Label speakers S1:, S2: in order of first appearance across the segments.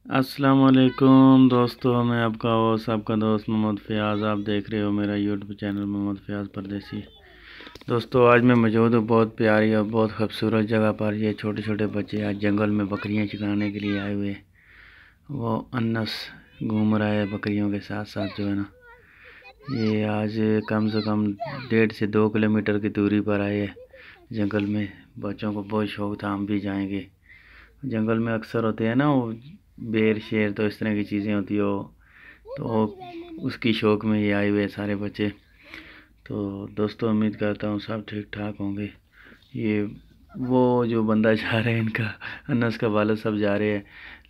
S1: السلام علیکم دوستو، میں آپ کا ہوسٹ آپ کا دوست محمد فیاض۔ آپ دیکھ رہے ہو میرا یوٹیوب چینل محمد فیاض پردیسی۔ دوستو آج میں موجود ہوں بہت پیاری اور بہت خوبصورت جگہ پر۔ یہ چھوٹے چھوٹے بچے آج جنگل میں بکریاں چرانے کے لیے آئے ہوئے، وہ انس گھوم رہا ہے بکریوں کے ساتھ ساتھ جو ہے نا۔ یہ آج کم سے کم 1.5 سے 2 کلومیٹر کی دوری پر آئے ہیں جنگل میں۔ بچوں کو بہت شوق تھا ہم بھی جائیں گے۔ جنگل میں اکثر ہوتے ہیں نا وہ بیر شیر، تو اس طرح کی چیزیں ہوتی ہو، تو اس کی شوق میں یہ آئے ہوئے سارے بچے۔ تو دوستو امید کرتا ہوں سب ٹھیک ٹھاک ہوں گے۔ یہ وہ جو بندہ جا رہے ہیں ان کا انس کا والد سب جا رہے ہیں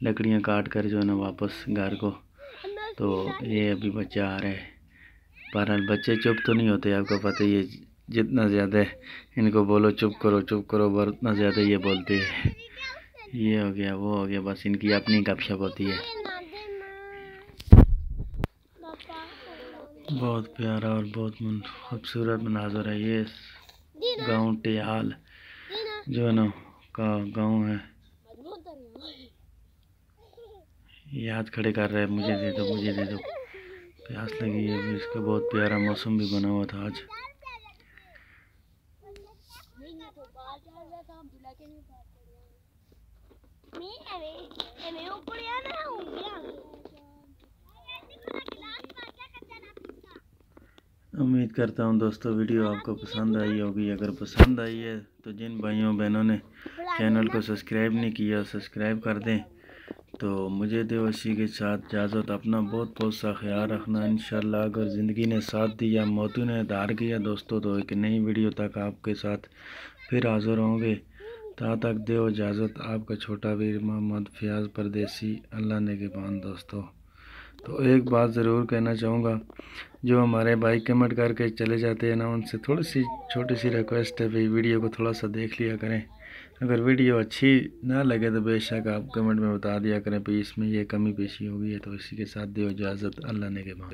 S1: لکڑیاں کاٹ کر جو ہے نا واپس گھر کو۔ تو یہ ابھی بچہ آ رہا ہے۔ بہرحال بچے چپ تو نہیں ہوتے، آپ کو پتہ ہی ہے، جتنا زیادہ ان کو بولو چپ کرو اتنا زیادہ یہ بولتے ہیں۔ یہ ہو گیا وہ ہو گیا، بس ان کی اپنی گپ شپ ہوتی ہے۔ بہت پیارا اور بہت خوبصورت مناظر ہے۔ یہ گاؤں ٹیال جو ہے نا کا گاؤں ہے۔ یہ ہاتھ کھڑے کر رہے ہیں، مجھے دے دو مجھے دے دو، پیاس لگی ہے۔ اس کا بہت پیارا موسم بھی بنا ہوا تھا آج۔ امید کرتا ہوں دوستو ویڈیو آپ کو پسند آئی ہوگی۔ اگر پسند آئی ہے تو جن بھائیوں بہنوں نے چینل کو سبسکرائب نہیں کیا سبسکرائب کر دیں۔ تو مجھے دے اسی کے ساتھ اجازت، اپنا بہت بہت سا خیال رکھنا۔ انشاءاللہ اگر زندگی نے ساتھ دیا، موتوں نے دھار کیا دوستو، تو ایک نئی ویڈیو تک آپ کے ساتھ پھر حاضر ہوں گے۔ تا تک دے اجازت آپ کا چھوٹا ویر محمد فیاض پردیسی۔ اللہ نگہبان دوستو۔ تو ایک بات ضرور کہنا چاہوں گا، جو ہمارے بھائی کمنٹ کر کے چلے جاتے ہیں نا، ان سے تھوڑی سی چھوٹی سی ریکویسٹ ہے، بھائی ویڈیو کو تھوڑا سا دیکھ لیا کریں۔ اگر ویڈیو اچھی نہ لگے تو بے شک آپ کمنٹ میں بتا دیا کریں، بھائی اس میں یہ کمی پیشی ہوگی ہے۔ تو اسی کے ساتھ دیو اجازت، اللہ نگہبان۔